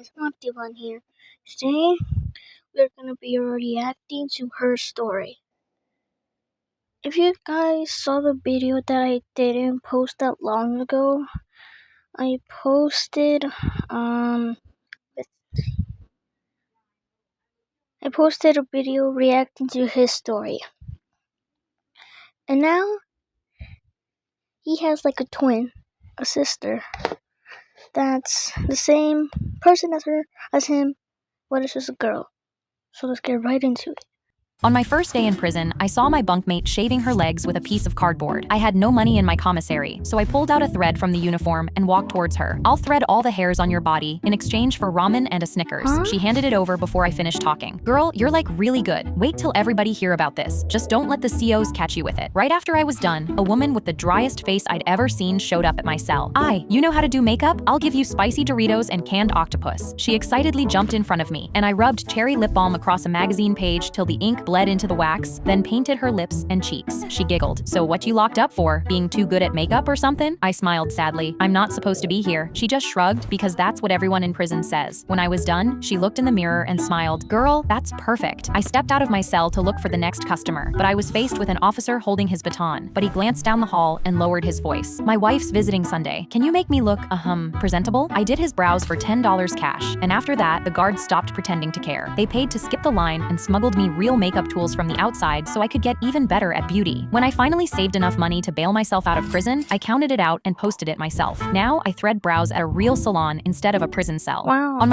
it's not Devon here. Today, we're gonna be reacting to her story. If you guys saw the video that I didn't post that long ago, I posted I posted a video reacting to his story. And now he has like a twin, a sister, that's the same person as him, but it's just a girl. So let's get right into it. On my first day in prison, I saw my bunkmate shaving her legs with a piece of cardboard. I had no money in my commissary, so I pulled out a thread from the uniform and walked towards her. "I'll thread all the hairs on your body in exchange for ramen and a Snickers." She handed it over before I finished talking. "Girl, you're like really good. Wait till everybody hear about this. Just don't let the COs catch you with it." Right after I was done, a woman with the driest face I'd ever seen showed up at my cell. You know how to do makeup? I'll give you spicy Doritos and canned octopus." She excitedly jumped in front of me, and I rubbed cherry lip balm across a magazine page till the ink bled into the wax, then painted her lips and cheeks. She giggled. "So what you locked up for? Being too good at makeup or something?" I smiled sadly. "I'm not supposed to be here." She just shrugged because that's what everyone in prison says. When I was done, she looked in the mirror and smiled. "Girl, that's perfect." I stepped out of my cell to look for the next customer, but I was faced with an officer holding his baton, but he glanced down the hall and lowered his voice. "My wife's visiting Sunday. Can you make me look, presentable?" I did his brows for $10 cash, and after that, the guards stopped pretending to care. They paid to skip the line and smuggled me real makeup tools from the outside so I could get even better at beauty. When I finally saved enough money to bail myself out of prison, I counted it out and posted it myself. Now I thread brows at a real salon instead of a prison cell. Wow.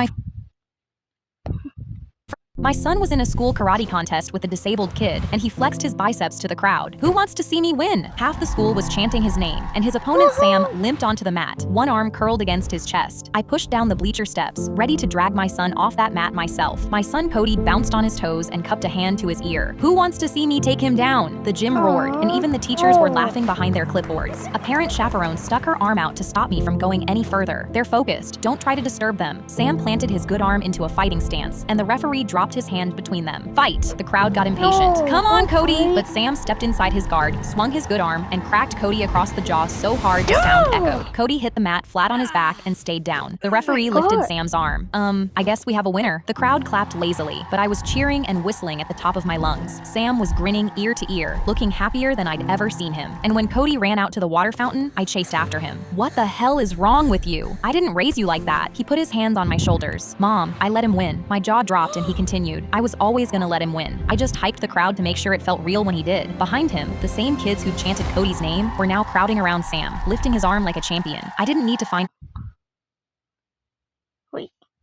My son was in a school karate contest with a disabled kid, and he flexed his biceps to the crowd. "Who wants to see me win?" Half the school was chanting his name, and his opponent Sam limped onto the mat, one arm curled against his chest. I pushed down the bleacher steps, ready to drag my son off that mat myself. My son Cody bounced on his toes and cupped a hand to his ear. "Who wants to see me take him down?" The gym roared, and even the teachers were laughing behind their clipboards. A parent chaperone stuck her arm out to stop me from going any further. "They're focused. Don't try to disturb them." Sam planted his good arm into a fighting stance, and the referee dropped his hand between them. "Fight!" The crowd got impatient. "Come on, Cody!" But Sam stepped inside his guard, swung his good arm, and cracked Cody across the jaw so hard the sound echoed. Cody hit the mat flat on his back and stayed down. The referee lifted Sam's arm. I guess we have a winner." The crowd clapped lazily, but I was cheering and whistling at the top of my lungs. Sam was grinning ear to ear, looking happier than I'd ever seen him. And when Cody ran out to the water fountain, I chased after him. "What the hell is wrong with you? I didn't raise you like that." He put his hands on my shoulders. "Mom, I let him win." My jaw dropped and he continued. "I was always gonna let him win. I just hyped the crowd to make sure it felt real when he did." Behind him, the same kids who chanted Cody's name were now crowding around Sam, lifting his arm like a champion. I didn't need to find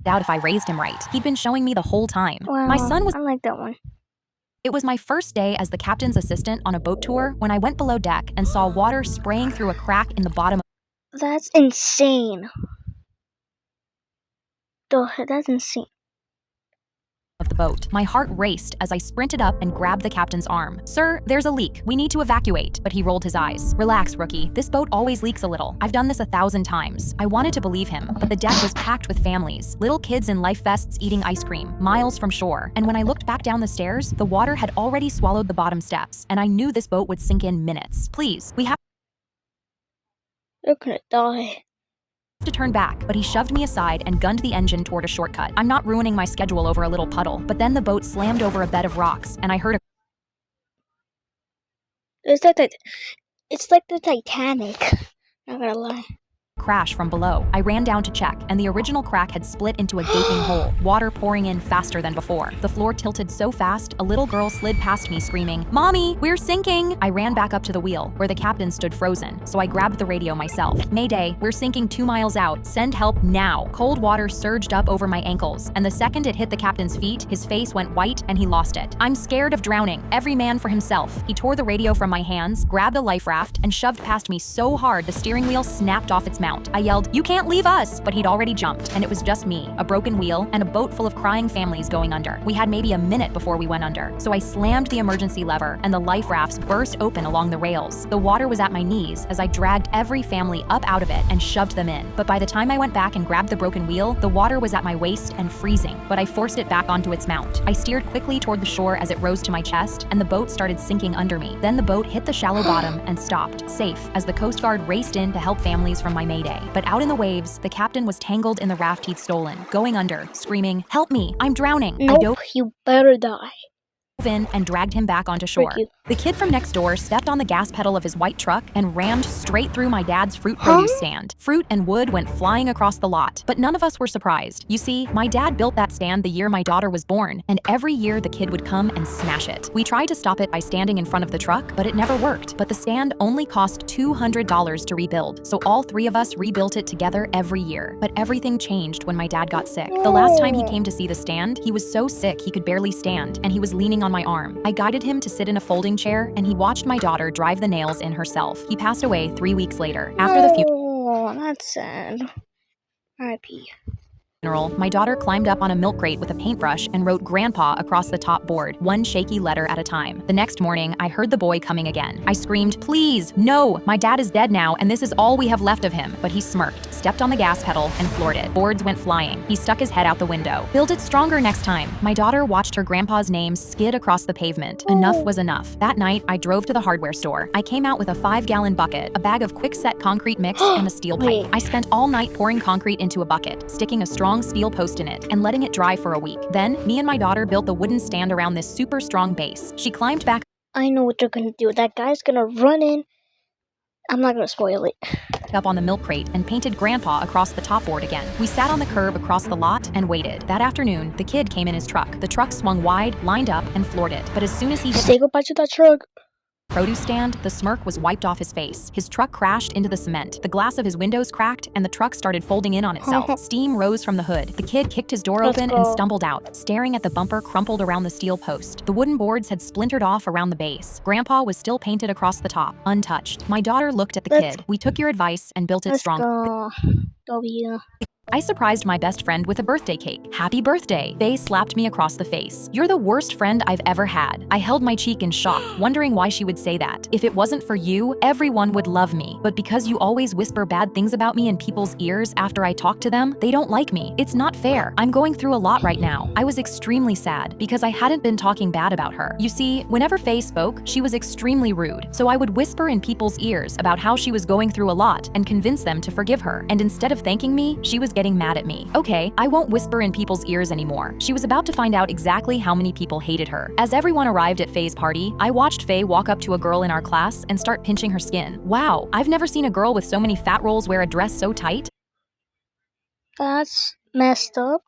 out if I raised him right. He'd been showing me the whole time. Wow, My son was I like that one. It was my first day as the captain's assistant on a boat tour when I went below deck and saw water spraying through a crack in the bottom That's insane. That's insane. of the boat. My heart raced as I sprinted up and grabbed the captain's arm. "Sir, there's a leak. We need to evacuate." But he rolled his eyes. "Relax, rookie. This boat always leaks a little. I've done this 1,000 times." I wanted to believe him, but the deck was packed with families, little kids in life vests eating ice cream, miles from shore. And when I looked back down the stairs, the water had already swallowed the bottom steps, and I knew this boat would sink in minutes. "Please, we have You're gonna die. to turn back," but he shoved me aside and gunned the engine toward a shortcut. I'm not ruining my schedule over a little puddle, but then the boat slammed over a bed of rocks, and I heard a It's like the Titanic. Not gonna lie. crash from below. I ran down to check, and the original crack had split into a gaping hole, water pouring in faster than before. The floor tilted so fast, a little girl slid past me screaming, "Mommy, we're sinking!" I ran back up to the wheel, where the captain stood frozen, so I grabbed the radio myself. "Mayday, we're sinking 2 miles out. Send help now." Cold water surged up over my ankles, and the second it hit the captain's feet, his face went white and he lost it. "I'm scared of drowning. Every man for himself." He tore the radio from my hands, grabbed a life raft, and shoved past me so hard the steering wheel snapped off its mount. I yelled, "You can't leave us!" But he'd already jumped, and it was just me, a broken wheel, and a boat full of crying families going under. We had maybe a minute before we went under, so I slammed the emergency lever, and the life rafts burst open along the rails. The water was at my knees as I dragged every family up out of it and shoved them in. But by the time I went back and grabbed the broken wheel, the water was at my waist and freezing, but I forced it back onto its mount. I steered quickly toward the shore as it rose to my chest, and the boat started sinking under me. Then the boat hit the shallow bottom and stopped, safe, as the Coast Guard raced in to help families from my main mayday. But out in the waves, the captain was tangled in the raft he'd stolen, going under, screaming, "Help me, I'm drowning." I Nope, you better die. in and dragged him back onto shore. You. The kid from next door stepped on the gas pedal of his white truck and rammed straight through my dad's fruit produce stand. Fruit and wood went flying across the lot, but none of us were surprised. You see, my dad built that stand the year my daughter was born, and every year the kid would come and smash it. We tried to stop it by standing in front of the truck, but it never worked. But the stand only cost $200 to rebuild, so all three of us rebuilt it together every year. But everything changed when my dad got sick. The last time he came to see the stand, he was so sick he could barely stand, and he was leaning on my arm. I guided him to sit in a folding chair, and he watched my daughter drive the nails in herself. He passed away 3 weeks later. After the Oh, that's sad. R.I.P. funeral, my daughter climbed up on a milk crate with a paintbrush and wrote Grandpa across the top board, one shaky letter at a time. The next morning, I heard the boy coming again. I screamed, "Please, no, my dad is dead now, and this is all we have left of him." But he smirked, stepped on the gas pedal, and floored it. Boards went flying. He stuck his head out the window. "Build it stronger next time." My daughter watched her grandpa's name skid across the pavement. Enough was enough. That night, I drove to the hardware store. I came out with a 5-gallon bucket, a bag of quick-set concrete mix, and a steel pipe. I spent all night pouring concrete into a bucket, sticking a strong steel post in it, and letting it dry for a week. Then, me and my daughter built the wooden stand around this super strong base. She climbed back I know what they're gonna do. That guy's gonna run in. I'm not gonna spoil it. up on the milk crate and painted Grandpa across the top board again. We sat on the curb across the lot and waited. That afternoon, the kid came in his truck. The truck swung wide, lined up, and floored it. But as soon as he hit Say goodbye to that truck. produce stand, the smirk was wiped off his face. His truck crashed into the cement. The glass of his windows cracked, and the truck started folding in on itself. Steam rose from the hood. The kid kicked his door open and stumbled out, staring at the bumper crumpled around the steel post. The wooden boards had splintered off around the base. Grandpa was still painted across the top, untouched. My daughter looked at the kid. "We took your advice and built it strong." Go. W. I surprised my best friend with a birthday cake. "Happy birthday." Faye slapped me across the face. "You're the worst friend I've ever had." I held my cheek in shock, wondering why she would say that. "If it wasn't for you, everyone would love me. But because you always whisper bad things about me in people's ears after I talk to them, they don't like me. It's not fair. I'm going through a lot right now." I was extremely sad because I hadn't been talking bad about her. You see, whenever Faye spoke, she was extremely rude. So I would whisper in people's ears about how she was going through a lot and convince them to forgive her. And instead of thanking me, she was getting mad at me. Okay, I won't whisper in people's ears anymore. She was about to find out exactly how many people hated her. As everyone arrived at Faye's party, I watched Faye walk up to a girl in our class and start pinching her skin. Wow, I've never seen a girl with so many fat rolls wear a dress so tight. That's messed up.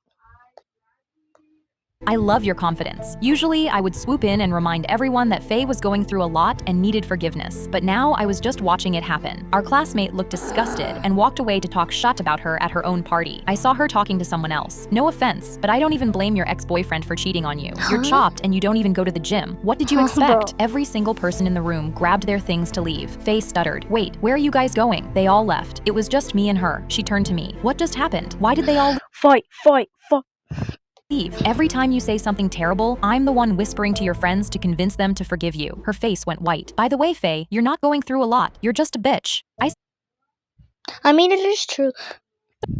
I love your confidence. Usually, I would swoop in and remind everyone that Faye was going through a lot and needed forgiveness, but now I was just watching it happen. Our classmate looked disgusted and walked away to talk shut about her at her own party. I saw her talking to someone else. No offense, but I don't even blame your ex-boyfriend for cheating on you. You're chopped and you don't even go to the gym. What did you expect? Every single person in the room grabbed their things to leave. Faye stuttered. "Wait, where are you guys going?" They all left. It was just me and her. She turned to me. "What just happened? Why did they all Fight. leave? Every time you say something terrible, I'm the one whispering to your friends to convince them to forgive you." Her face went white. "By the way, Faye, you're not going through a lot. You're just a bitch." I mean, it is true.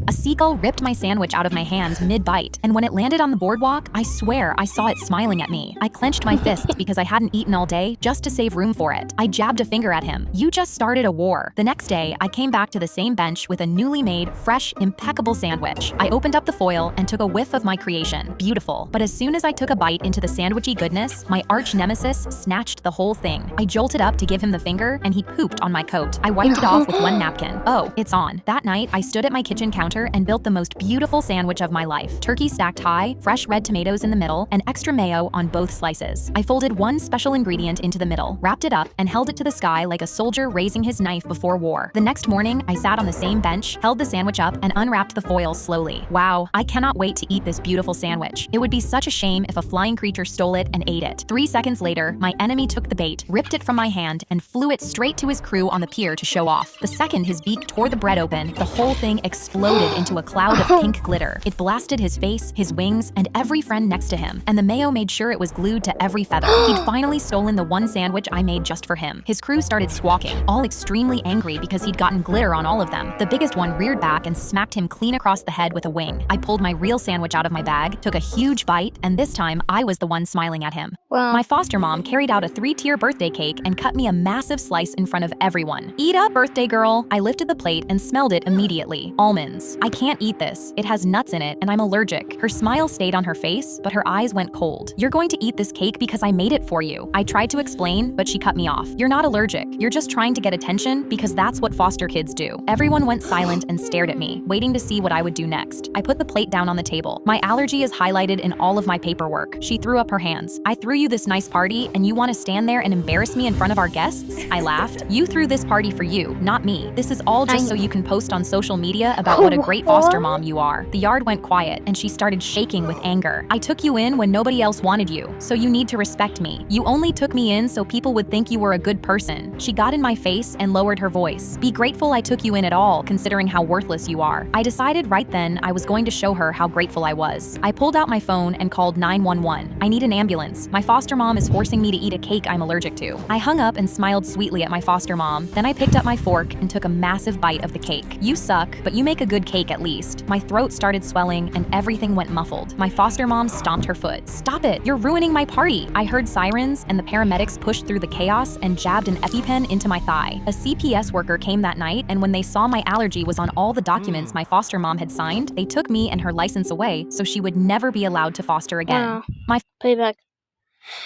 A seagull ripped my sandwich out of my hands mid-bite, and when it landed on the boardwalk, I swear I saw it smiling at me. I clenched my fists because I hadn't eaten all day just to save room for it. I jabbed a finger at him. "You just started a war." The next day, I came back to the same bench with a newly made, fresh, impeccable sandwich. I opened up the foil and took a whiff of my creation. Beautiful. But as soon as I took a bite into the sandwichy goodness, my arch nemesis snatched the whole thing. I jolted up to give him the finger, and he pooped on my coat. I wiped it off with one napkin. Oh, it's on. That night, I stood at my kitchen counter and built the most beautiful sandwich of my life. Turkey stacked high, fresh red tomatoes in the middle, and extra mayo on both slices. I folded one special ingredient into the middle, wrapped it up, and held it to the sky like a soldier raising his knife before war. The next morning, I sat on the same bench, held the sandwich up, and unwrapped the foil slowly. Wow, I cannot wait to eat this beautiful sandwich. It would be such a shame if a flying creature stole it and ate it. 3 seconds later, my enemy took the bait, ripped it from my hand, and flew it straight to his crew on the pier to show off. The second his beak tore the bread open, the whole thing exploded exploded into a cloud of pink glitter. It blasted his face, his wings, and every friend next to him, and the mayo made sure it was glued to every feather. He'd finally stolen the one sandwich I made just for him. His crew started squawking, all extremely angry because he'd gotten glitter on all of them. The biggest one reared back and smacked him clean across the head with a wing. I pulled my real sandwich out of my bag, took a huge bite, and this time I was the one smiling at him. Wow. My foster mom carried out a 3-tier birthday cake and cut me a massive slice in front of everyone. "Eat up, birthday girl." I lifted the plate and smelled it immediately. Almonds. "I can't eat this. It has nuts in it and I'm allergic." Her smile stayed on her face, but her eyes went cold. "You're going to eat this cake because I made it for you." I tried to explain, but she cut me off. "You're not allergic. You're just trying to get attention because that's what foster kids do." Everyone went silent and stared at me, waiting to see what I would do next. I put the plate down on the table. "My allergy is highlighted in all of my paperwork." She threw up her hands. "I threw you this nice party and you want to stand there and embarrass me in front of our guests?" I laughed. "You threw this party for you, not me. This is all just so you can post on social media about what a great foster mom you are." The yard went quiet and she started shaking with anger. "I took you in when nobody else wanted you, so you need to respect me. You only took me in so people would think you were a good person." She got in my face and lowered her voice. "Be grateful I took you in at all, considering how worthless you are." I decided right then I was going to show her how grateful I was. I pulled out my phone and called 911. "I need an ambulance. My foster mom is forcing me to eat a cake I'm allergic to." I hung up and smiled sweetly at my foster mom. Then I picked up my fork and took a massive bite of the cake. "You suck, but you make a good cake at least." My throat started swelling and everything went muffled. My foster mom stomped her foot. "Stop it, you're ruining my party." I heard sirens and the paramedics pushed through the chaos and jabbed an EpiPen into my thigh. A CPS worker came that night, and when they saw my allergy was on all the documents my foster mom had signed, they took me and her license away so she would never be allowed to foster again. Wow. My Playback.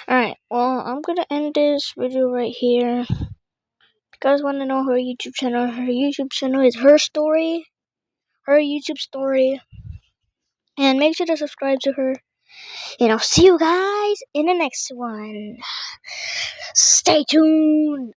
Alright, well, I'm gonna end this video right here. If you guys want to know her YouTube channel is Her Story, her YouTube story. And make sure to subscribe to her. And I'll see you guys in the next one. Stay tuned.